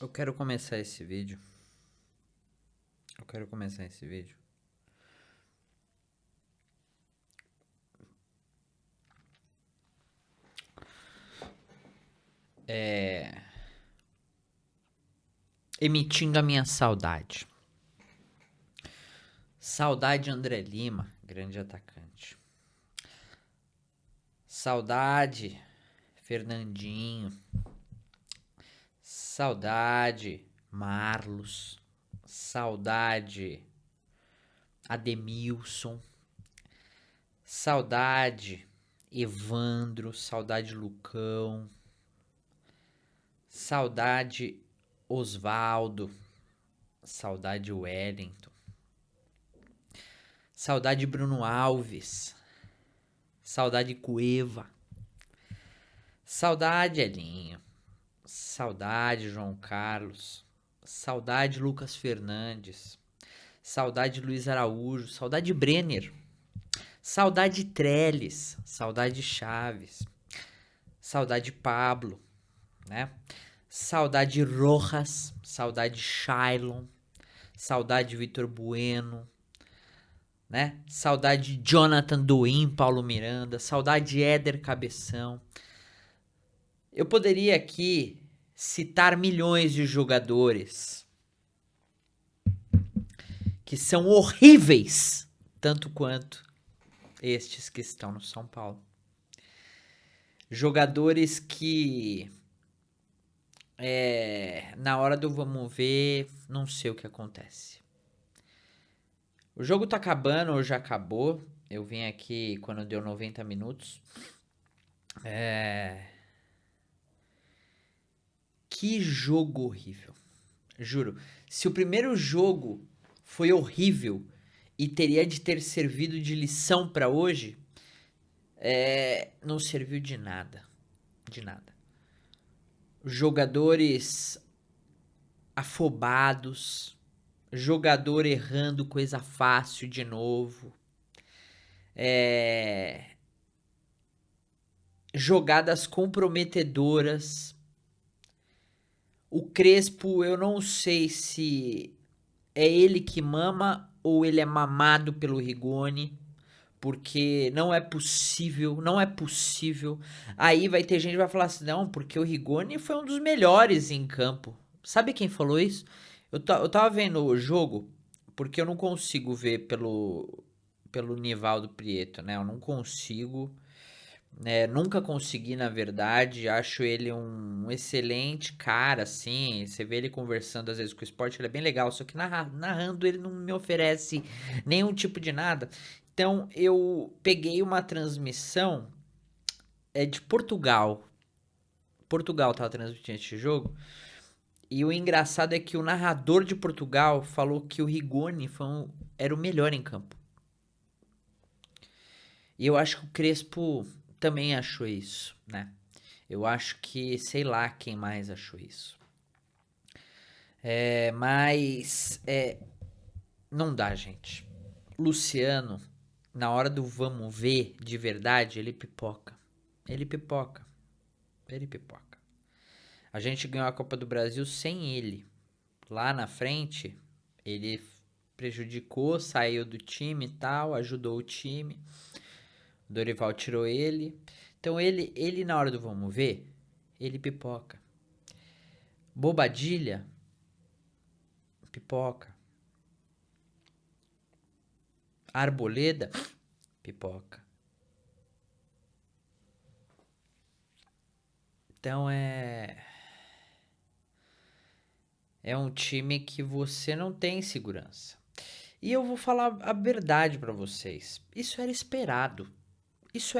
Eu quero começar esse vídeo. Emitindo a minha saudade. Saudade André Lima, grande atacante. Saudade Fernandinho. Saudade Marlos. Saudade Ademilson. Saudade Evandro. Saudade Lucão. Saudade Osvaldo. Saudade Wellington. Saudade Bruno Alves. Saudade Cueva. Saudade Elinho. Saudade João Carlos. Saudade Lucas Fernandes. Saudade Luiz Araújo. Saudade Brenner. Saudade Trellis. Saudade Chaves. Saudade Pablo, né? Saudade Rojas. Saudade Shailon. Saudade Vitor Bueno, né? Saudade Jonathan Duim, Paulo Miranda. Saudade Éder Cabeção. Eu poderia aqui citar milhões de jogadores que são horríveis, tanto quanto estes que estão no São Paulo. Jogadores que na hora do vamos ver, não sei o que acontece. O jogo tá acabando, ou já acabou. Eu vim aqui quando deu 90 minutos. Que jogo horrível. Juro. Se o primeiro jogo foi horrível e teria de ter servido de lição pra hoje, não serviu de nada. De nada. Jogadores afobados. Jogador errando coisa fácil de novo. Jogadas comprometedoras. O Crespo, eu não sei se é ele que mama ou ele é mamado pelo Rigoni, porque não é possível. Aí vai ter gente que vai falar assim, não, porque o Rigoni foi um dos melhores em campo. Sabe quem falou isso? Eu tava vendo o jogo, porque eu não consigo ver pelo Nivaldo Prieto, né? Eu não consigo, nunca consegui, na verdade. Acho ele um excelente cara, assim. Você vê ele conversando às vezes com o esporte, ele é bem legal, só que narrando ele não me oferece nenhum tipo de nada. Então eu peguei uma transmissão de Portugal. Portugal tava transmitindo esse jogo. E o engraçado é que o narrador de Portugal falou que o Rigoni era o melhor em campo. E eu acho que o Crespo também achou isso, né? Eu acho que, sei lá quem mais achou isso. Mas não dá, gente. Luciano, na hora do vamos ver de verdade, ele pipoca. A gente ganhou a Copa do Brasil sem ele. Lá na frente, ele prejudicou, saiu do time e tal, ajudou o time. O Dorival tirou ele. Então ele na hora do vamos ver, ele pipoca. Bobadilha, pipoca. Arboleda, pipoca. Então é um time que você não tem segurança. E eu vou falar a verdade pra vocês. Isso era esperado. Isso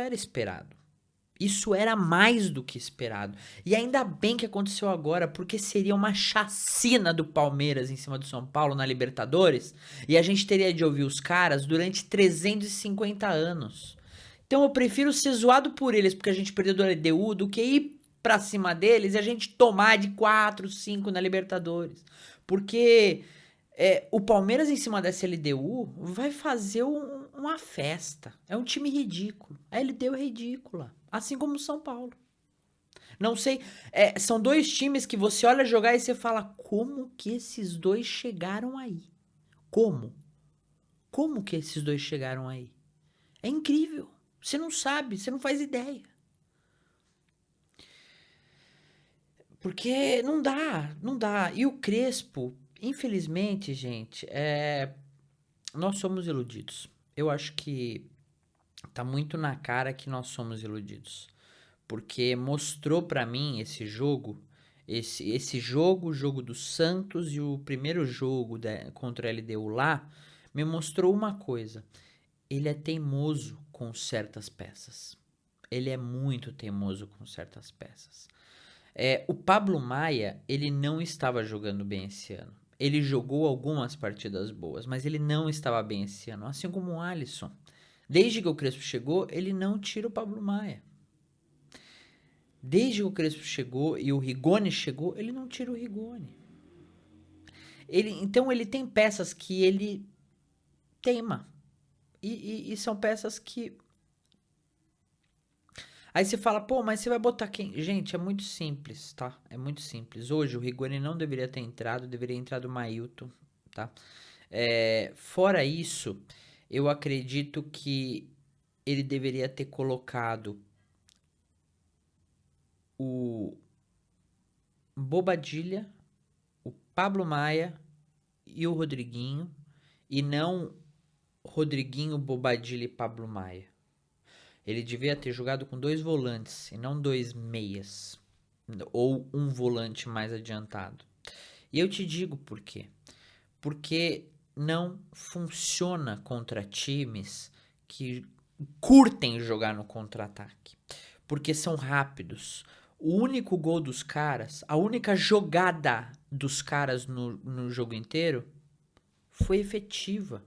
era mais do que esperado. E ainda bem que aconteceu agora, porque seria uma chacina do Palmeiras em cima do São Paulo na Libertadores. E a gente teria de ouvir os caras durante 350 anos. Então eu prefiro ser zoado por eles, porque a gente perdeu do LDU, do que ir pra cima deles e a gente tomar de 4, 5 na Libertadores. Porque o Palmeiras em cima dessa LDU vai fazer uma festa. É um time ridículo. A LDU é ridícula. Assim como o São Paulo. Não sei, são dois times que você olha jogar e você fala, como que esses dois chegaram aí? Como? Como que esses dois chegaram aí? É incrível. Você não sabe, você não faz ideia. Porque não dá, não dá. E o Crespo, infelizmente, gente, nós somos iludidos. Eu acho que tá muito na cara que nós somos iludidos. Porque mostrou pra mim esse jogo, esse jogo, o jogo do Santos e o primeiro jogo contra a LDU lá, me mostrou uma coisa. Ele é teimoso com certas peças. Ele é muito teimoso com certas peças. O Pablo Maia, ele não estava jogando bem esse ano. Ele jogou algumas partidas boas, mas ele não estava bem esse ano, assim como o Alisson. Desde que o Crespo chegou, ele não tira o Pablo Maia. Desde que o Crespo chegou e o Rigoni chegou, ele não tira o Rigoni. Então ele tem peças que ele teima. E são peças que. Aí você fala, pô, mas você vai botar quem? Gente, é muito simples, tá? É muito simples. Hoje o Rigoni não deveria ter entrado, deveria entrar o Mailton, tá? Fora isso, eu acredito que ele deveria ter colocado o Bobadilha, o Pablo Maia e o Rodriguinho, e não Rodriguinho, Bobadilha e Pablo Maia. Ele devia ter jogado com dois volantes e não dois meias, ou um volante mais adiantado. E eu te digo por quê. Porque não funciona contra times que curtem jogar no contra-ataque. Porque são rápidos. O único gol dos caras, a única jogada dos caras no jogo inteiro foi efetiva.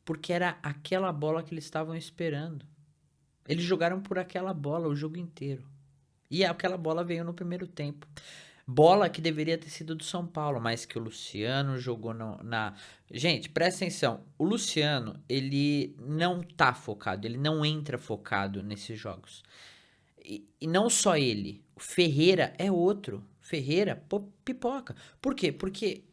Porque era aquela bola que eles estavam esperando. Eles jogaram por aquela bola o jogo inteiro. E aquela bola veio no primeiro tempo. Bola que deveria ter sido do São Paulo, mas que o Luciano jogou na. Gente, presta atenção. O Luciano, ele não tá focado, ele não entra focado nesses jogos. E não só ele. O Ferreira é outro. Ferreira, pipoca. Por quê? Porque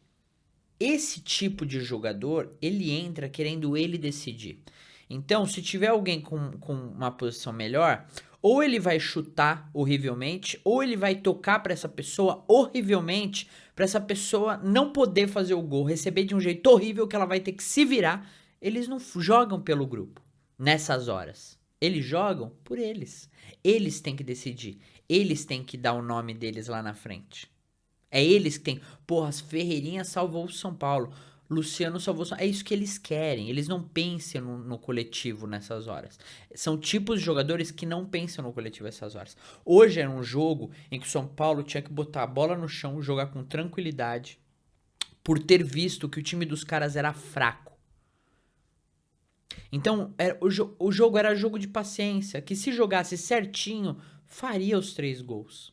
esse tipo de jogador, ele entra querendo ele decidir. Então, se tiver alguém com uma posição melhor, ou ele vai chutar horrivelmente, ou ele vai tocar para essa pessoa horrivelmente, para essa pessoa não poder fazer o gol, receber de um jeito horrível que ela vai ter que se virar. Eles não jogam pelo grupo nessas horas. Eles jogam por eles. Eles têm que decidir. Eles têm que dar o nome deles lá na frente. É eles que tem. Porra, as Ferreirinha salvou o São Paulo. Luciano salvou o São Paulo. É isso que eles querem. Eles não pensam no coletivo nessas horas. São tipos de jogadores que não pensam no coletivo nessas horas. Hoje era um jogo em que o São Paulo tinha que botar a bola no chão, jogar com tranquilidade, por ter visto que o time dos caras era fraco. Então, o jogo era jogo de paciência, que se jogasse certinho, faria os 3 gols.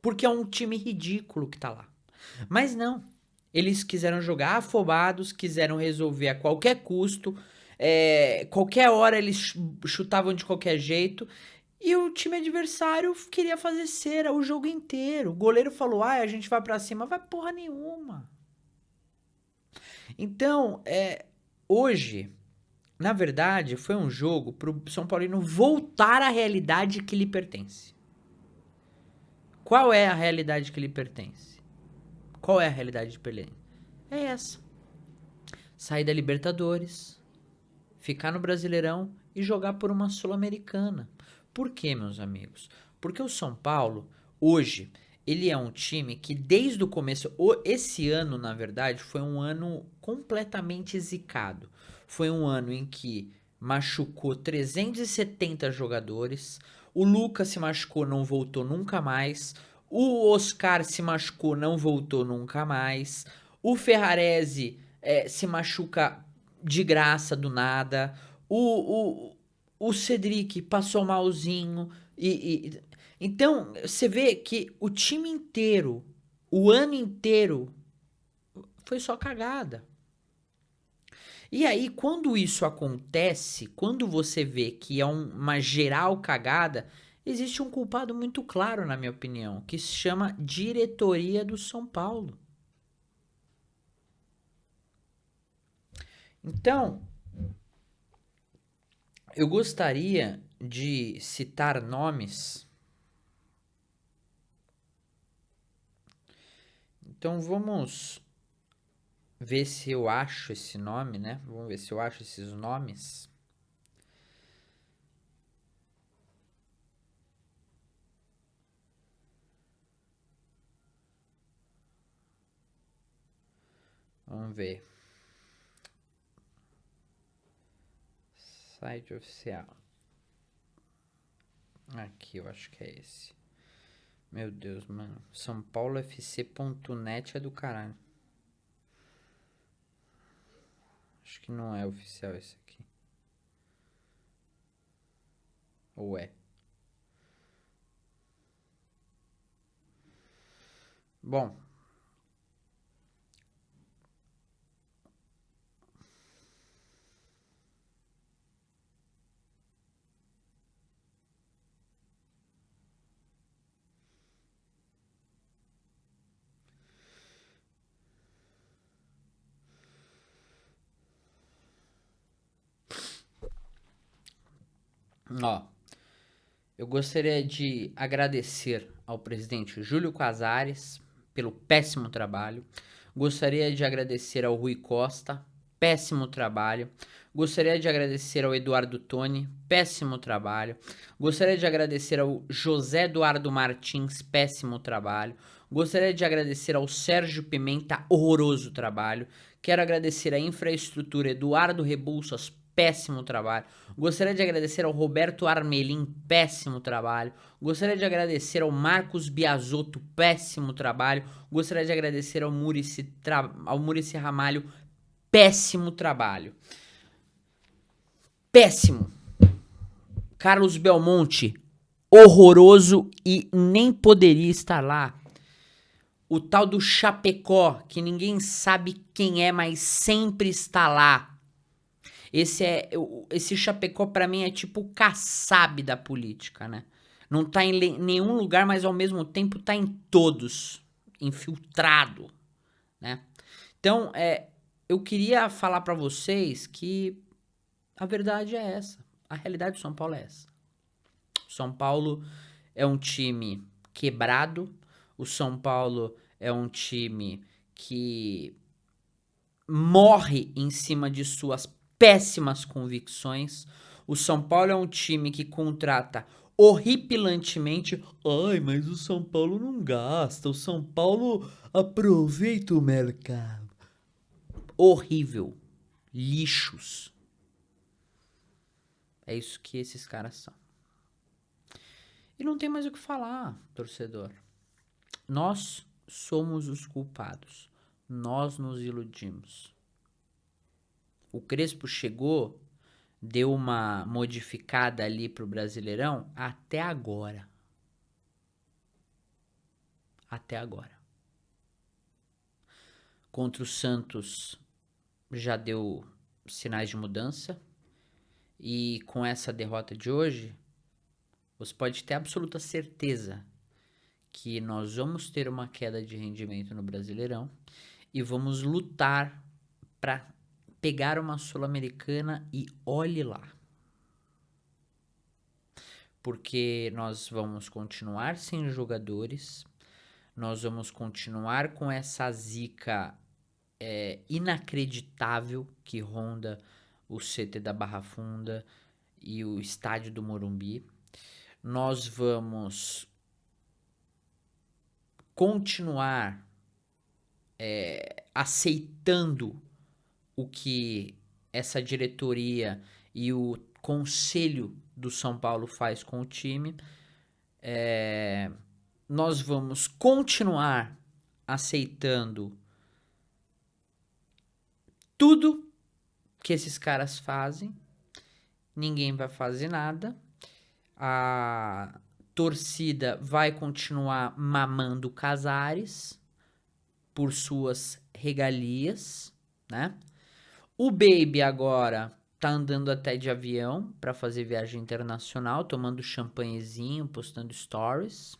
Porque é um time ridículo que tá lá. Mas não. Eles quiseram jogar afobados, quiseram resolver a qualquer custo. Qualquer hora eles chutavam de qualquer jeito. E o time adversário queria fazer cera o jogo inteiro. O goleiro falou, a gente vai pra cima. Vai porra nenhuma. Então, hoje, na verdade, foi um jogo pro São Paulino voltar à realidade que lhe pertence. Qual é a realidade que lhe pertence? Qual é a realidade de Pelé? É essa. Sair da Libertadores, ficar no Brasileirão e jogar por uma Sul-Americana. Por quê, meus amigos? Porque o São Paulo, hoje, ele é um time que desde o começo, esse ano, na verdade, foi um ano completamente zicado. Foi um ano em que machucou 370 jogadores, o Lucas se machucou, não voltou nunca mais, o Oscar se machucou, não voltou nunca mais, o Ferrarese se machuca de graça do nada, o Cedric passou malzinho, então você vê que o time inteiro, o ano inteiro, foi só cagada. E aí, quando isso acontece, quando você vê que é uma geral cagada, Existe um culpado muito claro, na minha opinião, que se chama diretoria do São Paulo. Então, eu gostaria de citar nomes. Então vamos ver se eu acho esse nome, né? Vamos ver se eu acho esses nomes. Vamos ver. Site oficial. Aqui, eu acho que é esse. Meu Deus, mano. SãoPauloFC.net é do caralho. Acho que não é oficial esse aqui. Ou é? Bom. Ó. Eu gostaria de agradecer ao presidente Júlio Casares pelo péssimo trabalho. Gostaria de agradecer ao Rui Costa, péssimo trabalho. Gostaria de agradecer ao Eduardo Toni, péssimo trabalho. Gostaria de agradecer ao José Eduardo Martins, péssimo trabalho. Gostaria de agradecer ao Sérgio Pimenta, horroroso trabalho. Quero agradecer à infraestrutura Eduardo Rebouças, péssimo trabalho. Gostaria de agradecer ao Roberto Armelin, péssimo trabalho. Gostaria de agradecer ao Marcos Biasotto, péssimo trabalho. Gostaria de agradecer ao Muricy Ramalho, péssimo trabalho. Péssimo. Carlos Belmonte, horroroso e nem poderia estar lá. O tal do Chapecó, que ninguém sabe quem é, mas sempre está lá. Esse Chapecó pra mim é tipo o Kassab da política, né? Não tá em nenhum lugar, mas ao mesmo tempo tá em todos, infiltrado, né? Então, eu queria falar pra vocês que a verdade é essa. A realidade do São Paulo é essa. O São Paulo é um time quebrado. O São Paulo é um time que morre em cima de suas péssimas convicções. O São Paulo é um time que contrata horripilantemente. Ai, mas o São Paulo não gasta. O São Paulo aproveita o mercado. Horrível. Lixos. É isso que esses caras são. E não tem mais o que falar, torcedor. Nós somos os culpados. Nós nos iludimos. O Crespo chegou, deu uma modificada ali pro Brasileirão até agora. Até agora. Contra o Santos já deu sinais de mudança. E com essa derrota de hoje, você pode ter absoluta certeza que nós vamos ter uma queda de rendimento no Brasileirão e vamos lutar para pegar uma Sul-Americana e olhe lá. Porque nós vamos continuar sem jogadores, nós vamos continuar com essa zica inacreditável que ronda o CT da Barra Funda e o estádio do Morumbi. Nós vamos continuar aceitando o que essa diretoria e o conselho do São Paulo faz com o time. Nós vamos continuar aceitando tudo que esses caras fazem. Ninguém vai fazer nada. A torcida vai continuar mamando Casares por suas regalias, né? O Baby agora tá andando até de avião pra fazer viagem internacional, tomando champanhezinho, postando stories.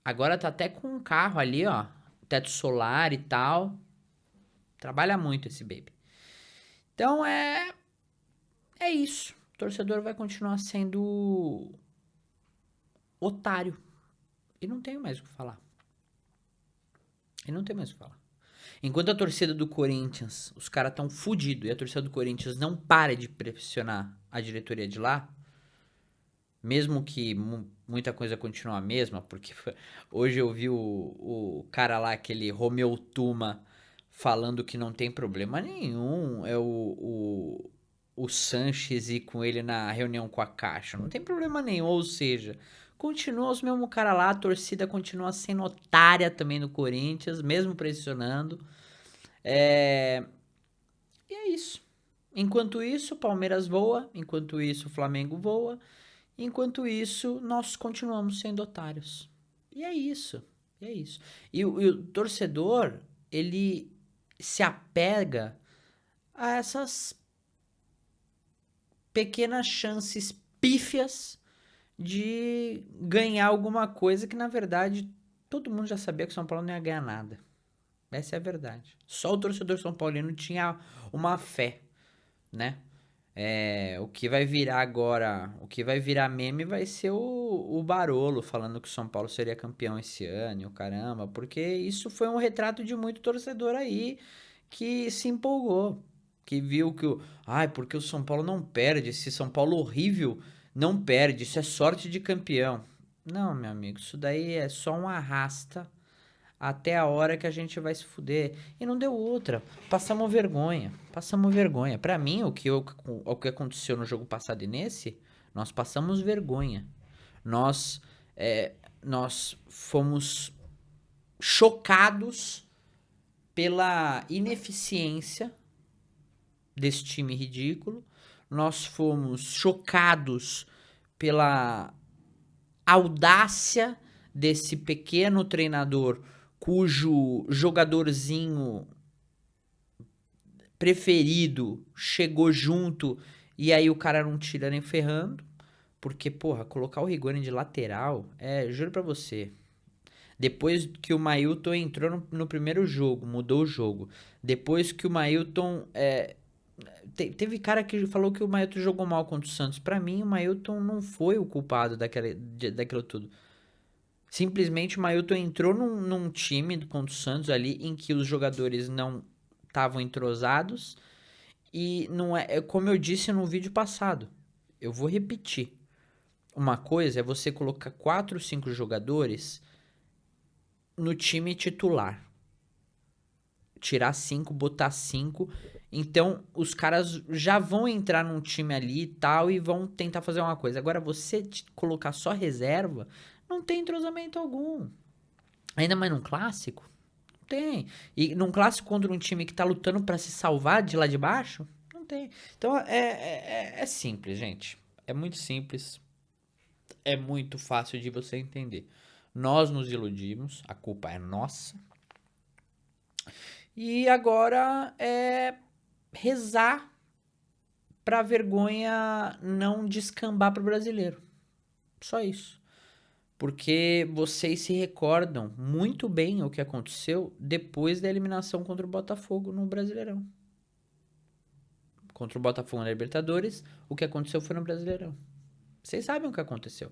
Agora tá até com um carro ali, ó, teto solar e tal. Trabalha muito esse baby. Então é isso. O torcedor vai continuar sendo otário. E não tenho mais o que falar. E não tem mais o que falar. Enquanto a torcida do Corinthians, os caras tão fudidos e a torcida do Corinthians não para de pressionar a diretoria de lá, mesmo que muita coisa continue a mesma, porque hoje eu vi o cara lá, aquele Romeu Tuma, falando que não tem problema nenhum, o Sanches ir com ele na reunião com a Caixa, não tem problema nenhum, ou seja, continua os mesmos cara lá, a torcida continua sendo otária também no Corinthians, mesmo pressionando, e é isso. Enquanto isso, o Palmeiras voa, enquanto isso, o Flamengo voa, enquanto isso, nós continuamos sendo otários. E é isso. E é isso. E o torcedor, ele se apega a essas pequenas chances pífias de ganhar alguma coisa que, na verdade, todo mundo já sabia que o São Paulo não ia ganhar nada. Essa é a verdade. Só o torcedor são paulino tinha uma fé, né? O que vai virar agora, o que vai virar meme vai ser o Barolo falando que o São Paulo seria campeão esse ano, e o caramba, porque isso foi um retrato de muito torcedor aí que se empolgou, que viu que ai, porque o São Paulo não perde, esse São Paulo horrível não perde, isso é sorte de campeão. Não, meu amigo, isso daí é só um arrasta até a hora que a gente vai se fuder. E não deu outra. Passamos vergonha. Passamos vergonha. Pra mim, o que aconteceu no jogo passado e nesse, nós passamos vergonha. Nós, nós fomos chocados pela ineficiência desse time ridículo. Nós fomos chocados pela audácia desse pequeno treinador cujo jogadorzinho preferido chegou junto e aí o cara não tira nem ferrando. Porque, porra, colocar o Rigoni de lateral, juro pra você. Depois que o Mailton entrou no primeiro jogo, mudou o jogo. Depois que o Mailton. Teve cara que falou que o Mailton jogou mal contra o Santos. Pra mim, o Mailton não foi o culpado daquilo tudo. Simplesmente o Mailton entrou num time contra o Santos ali em que os jogadores não estavam entrosados e não é como eu disse no vídeo passado. Eu vou repetir. Uma coisa é você colocar 4 ou 5 jogadores no time titular. Tirar 5, botar 5. Então os caras já vão entrar num time ali e tal e vão tentar fazer uma coisa. Agora você colocar só reserva, não tem entrosamento algum. Ainda mais num clássico? Não tem. E num clássico contra um time que tá lutando pra se salvar de lá de baixo? Não tem. Então é simples, gente. É muito simples. É muito fácil de você entender. Nós nos iludimos, a culpa é nossa. E agora é rezar pra vergonha não descambar pro brasileiro. Só isso. Porque vocês se recordam muito bem o que aconteceu depois da eliminação contra o Botafogo no Brasileirão. Contra o Botafogo na Libertadores, o que aconteceu foi no Brasileirão. Vocês sabem o que aconteceu.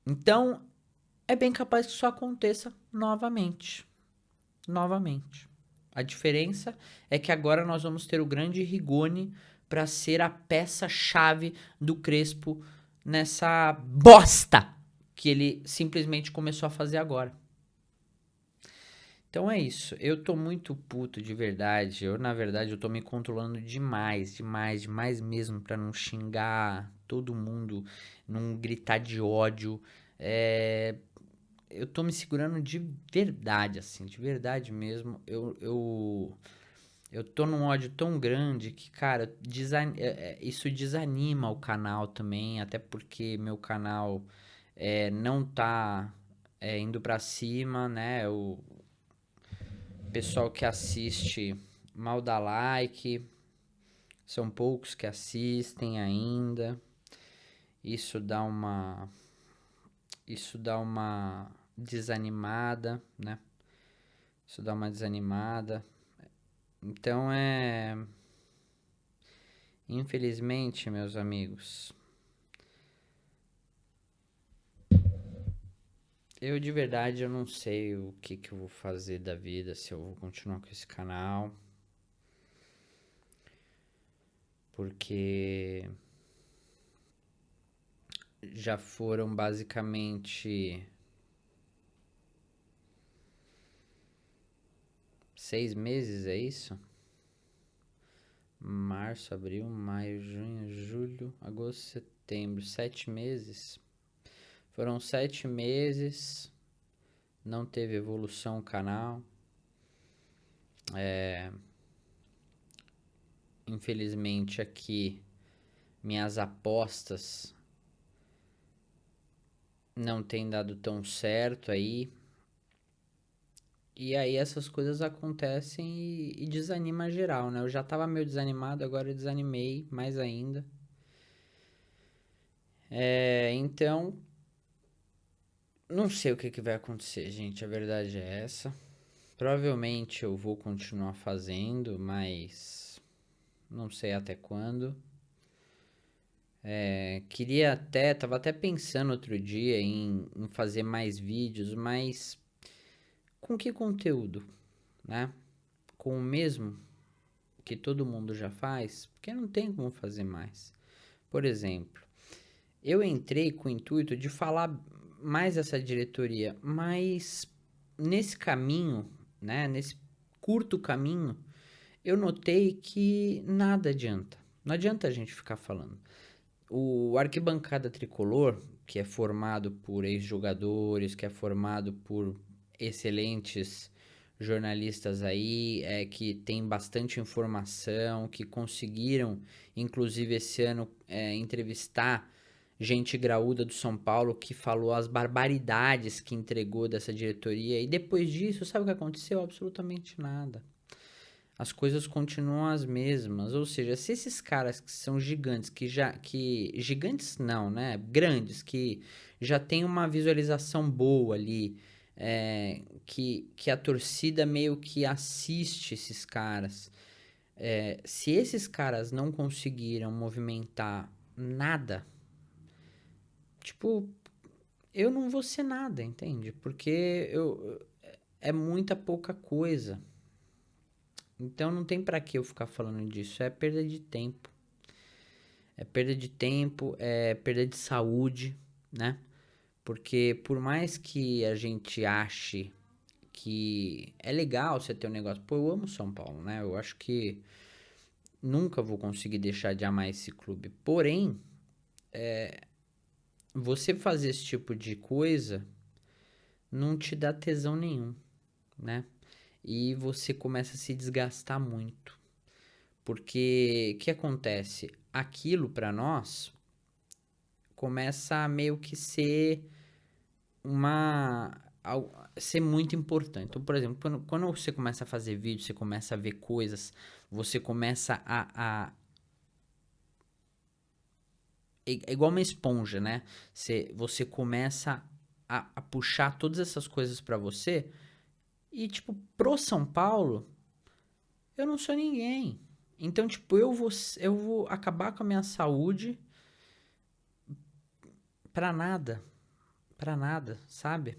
Então, é bem capaz que isso aconteça novamente. Novamente. A diferença é que agora nós vamos ter o grande Rigoni para ser a peça-chave do Crespo nessa bosta que ele simplesmente começou a fazer agora. Então é isso. Eu tô muito puto de verdade. Na verdade, eu tô me controlando demais, demais, demais mesmo pra não xingar todo mundo, não gritar de ódio. Eu tô me segurando de verdade, assim, de verdade mesmo. Eu tô num ódio tão grande que, cara, isso desanima o canal também, até porque meu canal não tá indo pra cima, né? Pessoal que assiste mal dá like, são poucos que assistem ainda. Isso dá uma desanimada, né? Isso dá uma desanimada. Então infelizmente, meus amigos, eu de verdade eu não sei o que eu vou fazer da vida, se eu vou continuar com esse canal, porque já foram basicamente 6 meses, é isso? Março, abril, maio, junho, julho, agosto, setembro, 7 meses. Foram 7 meses, não teve evolução o canal. Infelizmente aqui minhas apostas não tem dado tão certo aí. E aí essas coisas acontecem e desanima geral, né? Eu já tava meio desanimado, agora eu desanimei mais ainda. Então, não sei o que vai acontecer, gente. A verdade é essa. Provavelmente eu vou continuar fazendo, mas não sei até quando. Tava até pensando outro dia em fazer mais vídeos, mas com que conteúdo, né? Com o mesmo que todo mundo já faz? Porque não tem como fazer mais. Por exemplo, eu entrei com o intuito de falar mais dessa diretoria, mas nesse caminho, né, nesse curto caminho, eu notei que nada adianta. Não adianta a gente ficar falando. O Arquibancada Tricolor, que é formado por ex-jogadores, que é formado por excelentes jornalistas aí, que tem bastante informação, que conseguiram, inclusive esse ano, entrevistar gente graúda do São Paulo que falou as barbaridades que entregou dessa diretoria. E depois disso, sabe o que aconteceu? Absolutamente nada. As coisas continuam as mesmas. Ou seja, se esses caras que são gigantes, gigantes não, né? Grandes, que já tem uma visualização boa ali, que a torcida meio que assiste esses caras. Se esses caras não conseguiram movimentar nada, tipo, eu não vou ser nada, entende? Porque é muita pouca coisa. Então não tem pra que eu ficar falando disso. É perda de tempo. É perda de tempo, é perda de saúde, né? Porque por mais que a gente ache que é legal você ter um negócio. Pô, eu amo São Paulo, né? Eu acho que nunca vou conseguir deixar de amar esse clube. Porém, você fazer esse tipo de coisa não te dá tesão nenhum, né? E você começa a se desgastar muito. Porque o que acontece? Aquilo para nós começa a meio que ser ser muito importante. Então, por exemplo, quando você começa a fazer vídeo, você começa a ver coisas, você começa é igual uma esponja, né? Você começa a puxar todas essas coisas pra você e, tipo, pro São Paulo, eu não sou ninguém. Então, tipo, eu vou acabar com a minha saúde pra nada. Pra nada, sabe?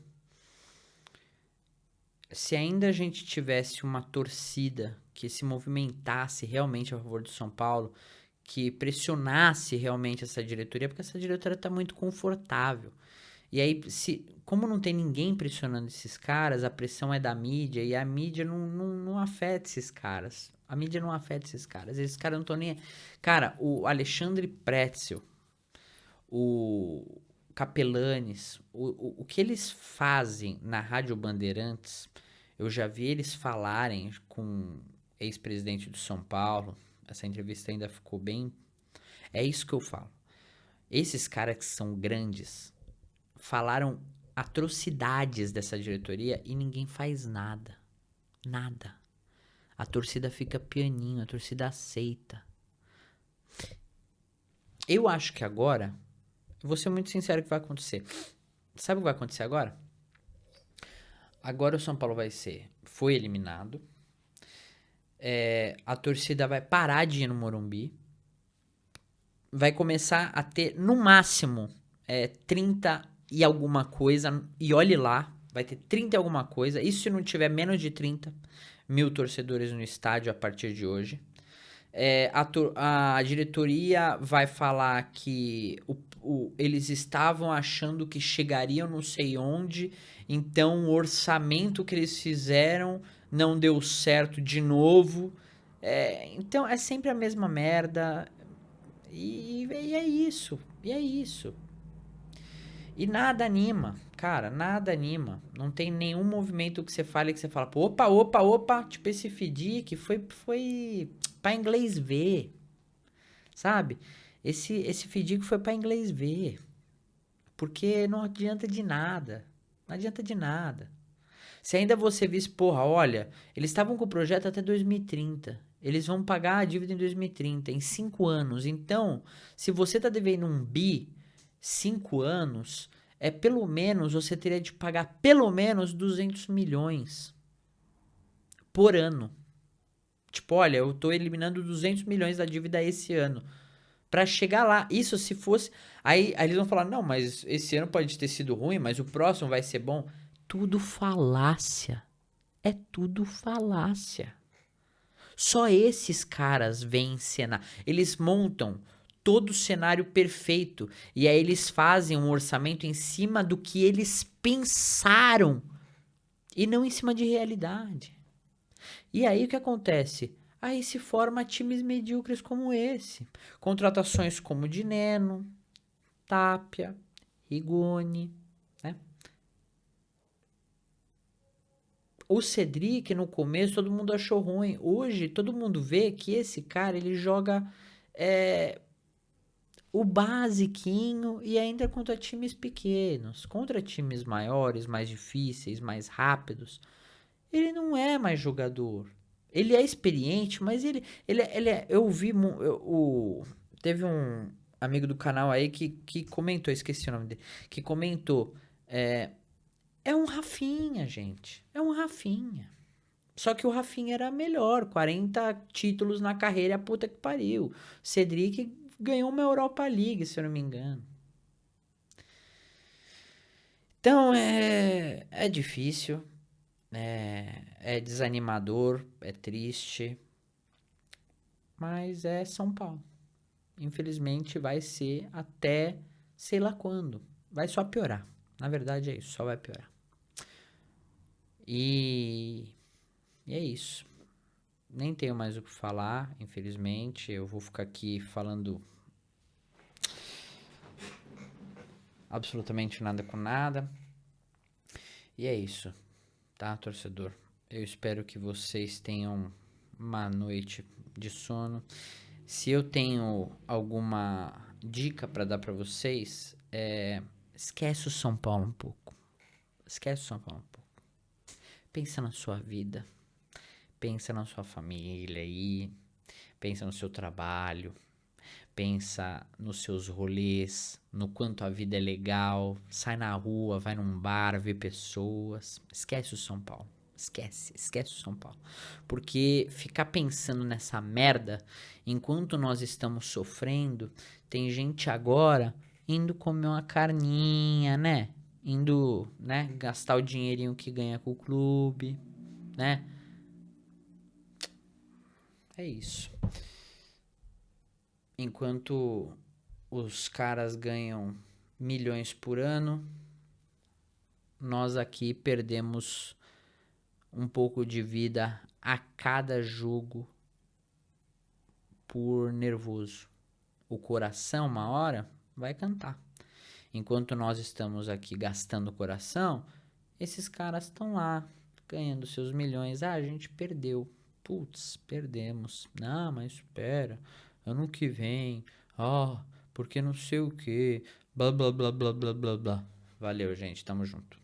Se ainda a gente tivesse uma torcida que se movimentasse realmente a favor do São Paulo, que pressionasse realmente essa diretoria, porque essa diretoria tá muito confortável. E aí, como não tem ninguém pressionando esses caras, a pressão é da mídia, e a mídia não afeta esses caras. A mídia não afeta esses caras. Esses caras não estão nem. Cara, o Alexandre Pretzel, o Capelanes, o que eles fazem na Rádio Bandeirantes, eu já vi eles falarem com ex-presidente do São Paulo. Essa entrevista ainda ficou bem. É isso que eu falo. Esses caras que são grandes falaram atrocidades dessa diretoria e ninguém faz nada. Nada. A torcida fica pianinho, a torcida aceita. Eu acho que agora, eu vou ser muito sincero o que vai acontecer. Sabe o que vai acontecer agora? Agora o São Paulo foi eliminado. A torcida vai parar de ir no Morumbi. Vai começar a ter, no máximo, 30 e alguma coisa. E olhe lá, vai ter 30 e alguma coisa. Isso se não tiver menos de 30 mil torcedores no estádio a partir de hoje. A diretoria vai falar que eles estavam achando que chegariam não sei onde, então o orçamento que eles fizeram não deu certo de novo. Então é sempre a mesma merda. E é isso. E é isso. E nada anima, cara, nada anima. Não tem nenhum movimento que você fale que você fala, opa, tipo esse FDIC foi pra inglês ver, sabe? Esse FDIC foi pra inglês ver, porque não adianta de nada, não adianta de nada. Se ainda você visse, porra, olha, eles estavam com o projeto até 2030. Eles vão pagar a dívida em 2030, em 5 anos. Então, se você tá devendo um bi, 5 anos, pelo menos, você teria de pagar pelo menos 200 milhões por ano. Tipo, olha, eu tô eliminando 200 milhões da dívida esse ano. Pra chegar lá, isso se fosse... Aí eles vão falar, não, mas esse ano pode ter sido ruim, mas o próximo vai ser bom. Tudo falácia. É tudo falácia. Só esses caras veem cenário. Eles montam todo o cenário perfeito. E aí eles fazem um orçamento em cima do que eles pensaram. E não em cima de realidade. E aí o que acontece? Aí se forma times medíocres como esse. Contratações como de Neno, Tapia, Rigoni, né? O Cedric, no começo, todo mundo achou ruim. Hoje, todo mundo vê que esse cara, ele joga o basiquinho e ainda contra times pequenos. Contra times maiores, mais difíceis, mais rápidos, ele não é mais jogador. Ele é experiente, mas eu vi, teve um amigo do canal aí que comentou, esqueci o nome dele, que comentou, é um Rafinha, gente, é um Rafinha. Só que o Rafinha era melhor, 40 títulos na carreira, a puta que pariu. Cedric ganhou uma Europa League, se eu não me engano. Então é difícil, é desanimador, é triste, mas é São Paulo. Infelizmente vai ser até sei lá quando. Vai só piorar. Na verdade é isso, só vai piorar. E é isso. Nem tenho mais o que falar, infelizmente. Eu vou ficar aqui falando absolutamente nada com nada. E é isso, tá, torcedor? Eu espero que vocês tenham uma noite de sono. Se eu tenho alguma dica pra dar pra vocês, esquece o São Paulo um pouco. Esquece o São Paulo um pouco. Pensa na sua vida. Pensa na sua família aí. Pensa no seu trabalho. Pensa nos seus rolês, no quanto a vida é legal. Sai na rua, vai num bar, vê pessoas. Esquece o São Paulo. Esquece o São Paulo. Porque ficar pensando nessa merda, enquanto nós estamos sofrendo, tem gente agora indo comer uma carninha, né? Indo, né, gastar o dinheirinho que ganha com o clube, né? É isso. Enquanto os caras ganham milhões por ano, nós aqui perdemos um pouco de vida a cada jogo por nervoso. O coração, uma hora, vai cantar. Enquanto nós estamos aqui gastando o coração, esses caras estão lá, ganhando seus milhões. Ah, a gente perdeu. Putz, perdemos. Não, mas espera, ano que vem. Porque não sei o que. Blá, blá, blá, blá, blá, blá, blá. Valeu, gente. Tamo junto.